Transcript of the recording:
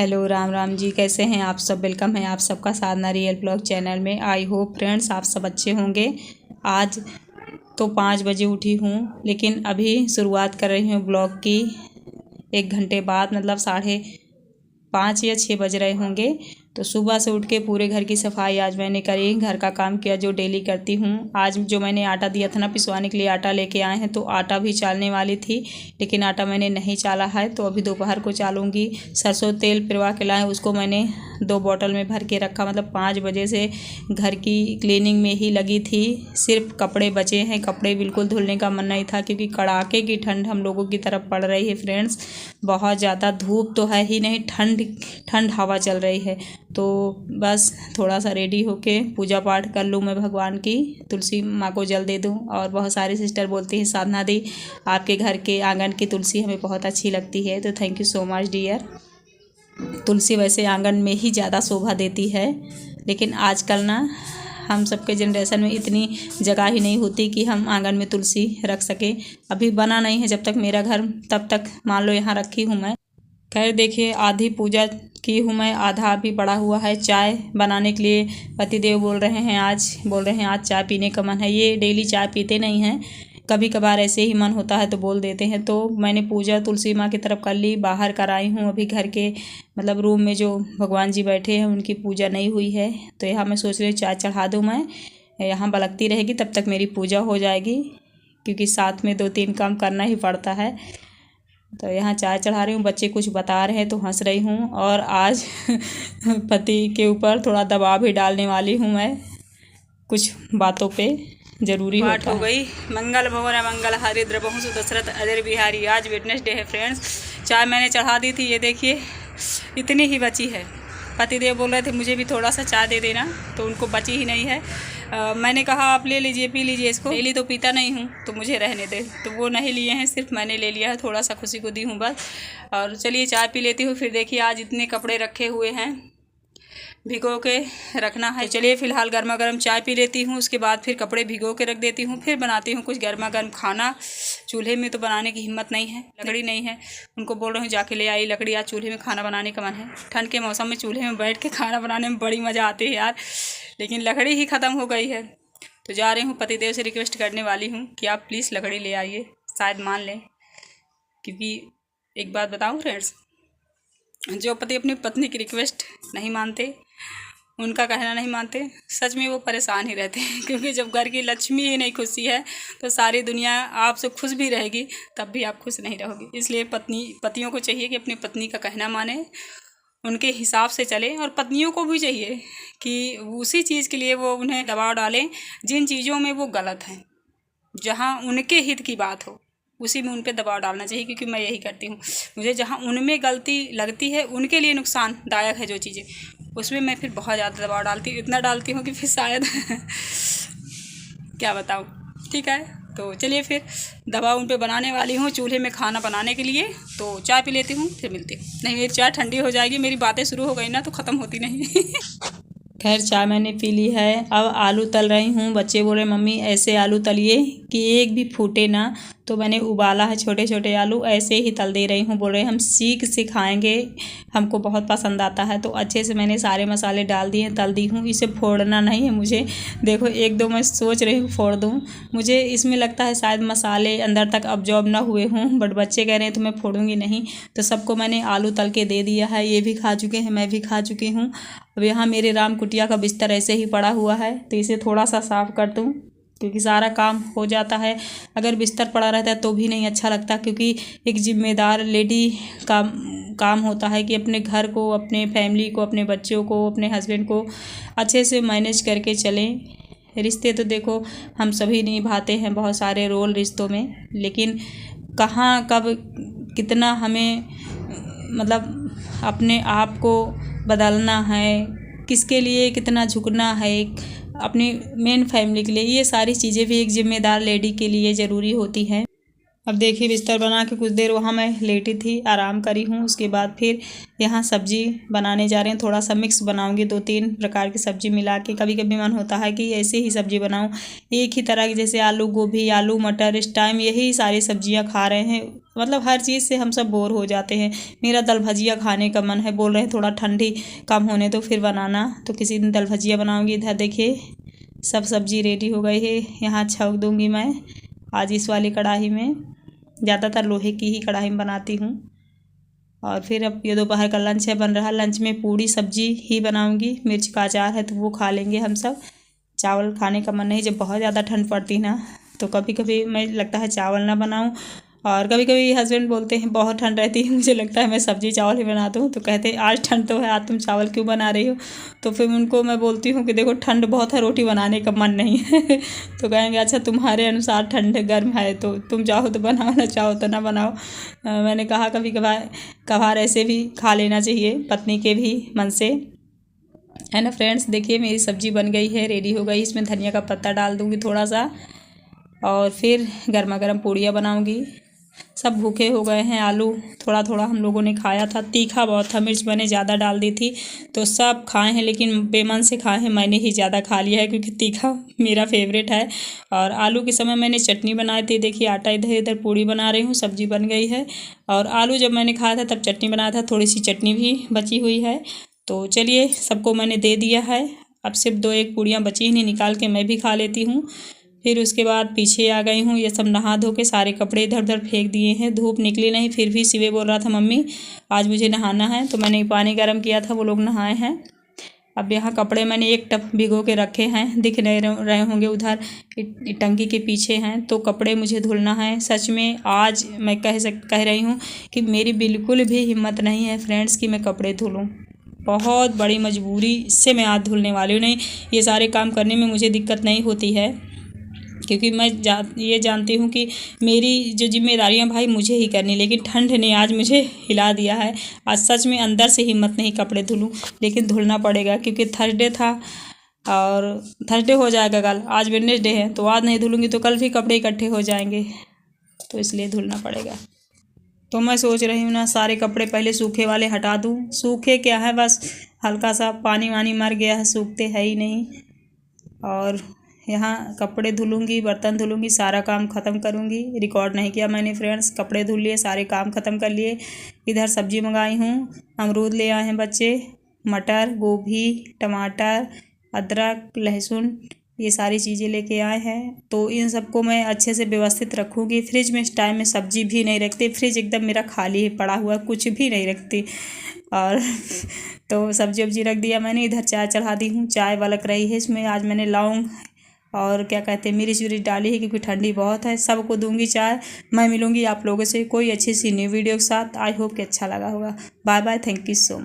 Hello Ram Ram ji, कैसे हैं आप सब। वेलकम है आप सबका साधना रियल ब्लॉग चैनल में। आई होप फ्रेंड्स आप सब अच्छे होंगे। आज तो 5 बजे उठी हूँ, लेकिन अभी शुरुआत कर रही हूँ ब्लॉग की 1 घंटे बाद, मतलब 5:30 या 6 बज रहे होंगे। तो सुबह से उठ के पूरे घर की सफाई आज मैंने करी, घर का काम किया जो डेली करती हूँ। आज जो मैंने आटा दिया था ना पिसवाने के लिए, आटा लेके आए हैं, तो आटा भी चालने वाली थी, लेकिन आटा मैंने नहीं चाला है, तो अभी दोपहर को चालूँगी। सरसों तेल पिरवा के लाए, उसको मैंने 2 बॉटल में भर के रखा। मतलब 5 बजे से घर की क्लीनिंग में ही लगी थी। सिर्फ कपड़े बचे हैं, कपड़े बिल्कुल धुलने का मन नहीं था, क्योंकि कड़ाके की ठंड हम लोगों की तरफ पड़ रही है फ्रेंड्स। बहुत ज़्यादा धूप तो है ही नहीं, ठंड हवा चल रही है। तो बस थोड़ा सा रेडी होके पूजा पाठ कर लूँ मैं भगवान की, तुलसी माँ को जल दे दूँ। और बहुत सारी सिस्टर बोलती हैं साधना दी आपके घर के आंगन की तुलसी हमें बहुत अच्छी लगती है, तो thank you so much dear. तुलसी वैसे आंगन में ही ज़्यादा शोभा देती है, लेकिन आजकल ना हम सबके जनरेशन में इतनी जगह ही नहीं होती कि हम आंगन में तुलसी रख सकें। अभी बना नहीं है जब तक मेरा घर, तब तक मान लो यहाँ रखी हूँ मैं। खैर देखिए, आधी पूजा की हूँ मैं, आधा अभी पड़ा हुआ है। चाय बनाने के लिए पतिदेव बोल रहे हैं आज चाय पीने का मन है। ये डेली चाय पीते नहीं हैं, कभी कभार ऐसे ही मन होता है तो बोल देते हैं। तो मैंने पूजा तुलसी माँ की तरफ कर ली, बाहर कराई हूँ। अभी घर के मतलब रूम में जो भगवान जी बैठे हैं उनकी पूजा नहीं हुई है, तो यहाँ मैं सोच रही हूँ चाय चढ़ा दूँ मैं, यहाँ बलकती रहेगी, तब तक मेरी पूजा हो जाएगी, क्योंकि साथ में 2-3 काम करना ही पड़ता है। तो यहाँ चाय चढ़ा रही हूँ। बच्चे कुछ बता रहे हैं तो हंस रही हूँ। और आज पति के ऊपर थोड़ा दबाव भी डालने वाली हूँ मैं, कुछ बातों पे जरूरी होता है। हो गई मंगल भवन मंगल हरि द्रवहु सुदशरथ अजर बिहारी। आज वेडनेसडे है फ्रेंड्स। चाय मैंने चढ़ा दी थी, ये देखिए इतनी ही बची है। पतिदेव बोल रहे थे मुझे भी थोड़ा सा चाय दे देना, तो उनको बची ही नहीं है। मैंने कहा आप ले लीजिए, पी लीजिए इसको, डेली तो पीता नहीं हूँ तो मुझे रहने दे, तो वो नहीं लिए हैं, सिर्फ मैंने ले लिया है, थोड़ा सा खुशी को दी हूँ बस। और चलिए चाय पी लेती हूँ। फिर देखिए आज इतने कपड़े रखे हुए हैं, भिगो के रखना है। तो चलिए फिलहाल गर्मा गर्म चाय पी लेती हूँ, उसके बाद फिर कपड़े भिगो के रख देती हूँ, फिर बनाती हूँ कुछ गर्मा गर्म खाना। चूल्हे में तो बनाने की हिम्मत नहीं है, लकड़ी नहीं है। उनको बोल रही हूँ जाके ले आई लकड़ी, आज चूल्हे में खाना बनाने का मन है। ठंड के मौसम में चूल्हे में बैठ के खाना बनाने में बड़ी मज़ा आती है यार, लेकिन लकड़ी ही ख़त्म हो गई है। तो जा रही हूँ पतिदेव से रिक्वेस्ट करने वाली हूँ कि आप प्लीज़ लकड़ी ले आइए, शायद मान लें। क्योंकि एक बात बताऊँ फ्रेंड्स, जो पति अपनी पत्नी की रिक्वेस्ट नहीं मानते, उनका कहना नहीं मानते, सच में वो परेशान ही रहते हैं। क्योंकि जब घर की लक्ष्मी ही नहीं खुशी है तो सारी दुनिया आपसे खुश भी रहेगी तब भी आप खुश नहीं रहोगे। इसलिए पतियों को चाहिए कि अपनी पत्नी का कहना माने, उनके हिसाब से चले। और पत्नियों को भी चाहिए कि उसी चीज़ के लिए वो उन्हें दबाव डालें जिन चीज़ों में वो गलत हैं, जहाँ उनके हित की बात हो उसी में उन पर दबाव डालना चाहिए। क्योंकि मैं यही करती हूँ, मुझे जहाँ उनमें गलती लगती है, उनके लिए नुकसानदायक है जो चीज़ें, उसमें मैं फिर बहुत ज़्यादा दबाव डालती हूँ। इतना डालती हूँ कि फिर शायद क्या बताऊँ। ठीक है, तो चलिए फिर दवा उन पे बनाने वाली हूँ चूल्हे में खाना बनाने के लिए। तो चाय पी लेती हूँ, फिर मिलती हूँ। नहीं, मेरी चाय ठंडी हो जाएगी, मेरी बातें शुरू हो गई ना तो ख़त्म होती नहीं। खैर चाय मैंने पी ली है, अब आलू तल रही हूँ। बच्चे बोल रहे मम्मी ऐसे आलू तलिए कि एक भी फूटे ना, तो मैंने उबाला है छोटे छोटे आलू, ऐसे ही तल दे रही हूँ। बोल रहे हम सीख सिखाएंगे, हमको बहुत पसंद आता है। तो अच्छे से मैंने सारे मसाले डाल दिए, तल दी हूँ। इसे फोड़ना नहीं है मुझे, देखो 1-2 मैं सोच रही हूँ फोड़ दूँ। मुझे इसमें लगता है शायद मसाले अंदर तक अब्जॉर्ब ना हुए हों, बट बच्चे कह रहे हैं तो मैं फोड़ूँगी नहीं। तो सबको मैंने आलू तल के दे दिया है, ये भी खा चुके हैं, मैं भी खा चुकी हूँ। अब यहाँ मेरे राम कुटिया का बिस्तर ऐसे ही पड़ा हुआ है, तो इसे थोड़ा सा साफ़ कर दूँ, क्योंकि सारा काम हो जाता है। अगर बिस्तर पड़ा रहता है तो भी नहीं अच्छा लगता, क्योंकि एक जिम्मेदार लेडी का काम होता है कि अपने घर को, अपने फैमिली को, अपने बच्चों को, अपने हस्बैंड को अच्छे से मैनेज करके चलें। रिश्ते तो देखो हम सभी निभाते हैं, बहुत सारे रोल रिश्तों में, लेकिन कहाँ कब कितना हमें मतलब अपने आप को बदलना है, किसके लिए कितना झुकना है, अपनी मेन फैमिली के लिए, ये सारी चीज़ें भी एक जिम्मेदार लेडी के लिए ज़रूरी होती हैं। अब देखिए बिस्तर बना के कुछ देर वहाँ मैं लेटी थी, आराम करी हूँ। उसके बाद फिर यहाँ सब्जी बनाने जा रहे हैं। थोड़ा सा मिक्स बनाऊंगी, 2-3 प्रकार की सब्जी मिला के। कभी कभी मन होता है कि ऐसे ही सब्जी बनाऊं, एक ही तरह की, जैसे आलू गोभी, आलू मटर। इस टाइम यही सारी सब्जियां खा रहे हैं, मतलब हर चीज़ से हम सब बोर हो जाते हैं। मेरा दल भजिया खाने का मन है, बोल रहे हैं थोड़ा ठंडी कम होने तो फिर बनाना, तो किसी दिन दल भजिया बनाऊँगी। इधर देखिए सब सब्जी रेडी हो गई है। यहाँ छौंक दूँगी मैं आज इस वाली कढ़ाई में, ज़्यादातर लोहे की ही कढ़ाई में बनाती हूँ। और फिर अब ये दोपहर का लंच है, बन रहा। लंच में पूड़ी सब्जी ही बनाऊंगी, मिर्च का अचार है तो वो खा लेंगे हम सब। चावल खाने का मन नहीं, जब बहुत ज़्यादा ठंड पड़ती ना तो कभी कभी मैं लगता है चावल ना बनाऊं। और कभी कभी हस्बैंड बोलते हैं बहुत ठंड रहती है, मुझे लगता है मैं सब्जी चावल ही बना दूँ, तो कहते हैं आज ठंड तो है, आज तुम चावल क्यों बना रही हो। तो फिर उनको मैं बोलती हूँ कि देखो ठंड बहुत है, रोटी बनाने का मन नहीं है तो कहेंगे अच्छा तुम्हारे अनुसार ठंड गर्म है तो तुम चाहो तो बनाओ, ना चाहो तो ना बनाओ। मैंने कहा कभी कभार कभार ऐसे भी खा लेना चाहिए, पत्नी के भी मन से, है ना फ्रेंड्स। देखिए मेरी सब्जी बन गई है, रेडी हो गई। इसमें धनिया का पत्ता डाल दूँगी थोड़ा सा, और फिर गर्मा गर्म पूड़ियाँ बनाऊँगी। सब भूखे हो गए हैं। आलू थोड़ा थोड़ा हम लोगों ने खाया था, तीखा बहुत था, मिर्च मैंने ज़्यादा डाल दी थी, तो सब खाए हैं, लेकिन बेमन से खाए हैं। मैंने ही ज़्यादा खा लिया है क्योंकि तीखा मेरा फेवरेट है। और आलू के समय मैंने चटनी बनाई थी। देखिए आटा इधर इधर पूड़ी बना रही हूँ, सब्जी बन गई है। और आलू जब मैंने खाया था तब चटनी बनाया था, थोड़ी सी चटनी भी बची हुई है। तो चलिए सबको मैंने दे दिया है। अब सिर्फ 2-1 पूड़ियाँ बची ही नहीं, निकाल के मैं भी खा लेती हूँ। फिर उसके बाद पीछे आ गई हूँ। ये सब नहा धो के सारे कपड़े इधर उधर फेंक दिए हैं। धूप निकली नहीं, फिर भी शिवे बोल रहा था मम्मी आज मुझे नहाना है, तो मैंने पानी गर्म किया था, वो लोग नहाए हैं। अब यहाँ कपड़े मैंने एक टब भिगो के रखे हैं, दिख नहीं रहे होंगे, उधर टंकी के पीछे हैं। तो कपड़े मुझे धुलना है। सच में आज मैं कह रही हूँ कि मेरी बिल्कुल भी हिम्मत नहीं है फ्रेंड्स कि मैं कपड़े धुलूँ। बहुत बड़ी मजबूरी से मैं आज धुलने वाली हूँ। नहीं, ये सारे काम करने में मुझे दिक्कत नहीं होती है, क्योंकि मैं ये जानती हूँ कि मेरी जो जिम्मेदारियाँ भाई मुझे ही करनी, लेकिन ठंड ने आज मुझे हिला दिया है। आज सच में अंदर से हिम्मत नहीं कपड़े धुलूँ, लेकिन धुलना पड़ेगा क्योंकि थर्सडे था और थर्सडे हो जाएगा कल, आज वेडनेसडे है, तो आज नहीं धुलूँगी तो कल भी कपड़े इकट्ठे हो जाएंगे, तो इसलिए धुलना पड़ेगा। तो मैं सोच रही हूँ ना सारे कपड़े पहले सूखे वाले हटा दूँ। सूखे क्या है, बस हल्का सा पानी वानी मर गया है, सूखते है ही नहीं। और यहाँ कपड़े धुलूँगी, बर्तन धुलूँगी, सारा काम ख़त्म करूँगी। रिकॉर्ड नहीं किया मैंने फ्रेंड्स, कपड़े धुल लिए, सारे काम ख़त्म कर लिए। इधर सब्जी मंगाई हूँ, अमरूद ले आए हैं बच्चे, मटर, गोभी, टमाटर, अदरक, लहसुन, ये सारी चीज़ें लेके आए हैं। तो इन सबको मैं अच्छे से व्यवस्थित रखूँगी। फ्रिज में इस टाइम में सब्जी भी नहीं रखती, फ्रिज एकदम मेरा खाली पड़ा हुआ, कुछ भी नहीं रखती। और तो सब्जी वब्जी रख दिया मैंने। इधर चाय चढ़ा दी हूँ, चाय वलक रही है। इसमें आज मैंने लौंग और क्या कहते हैं मिर्च विर्च डाली है क्योंकि ठंडी बहुत है। सबको दूंगी चाय। मैं मिलूंगी आप लोगों से कोई अच्छी सी न्यू वीडियो के साथ। आई होप कि अच्छा लगा होगा। Bye bye, thank you so much.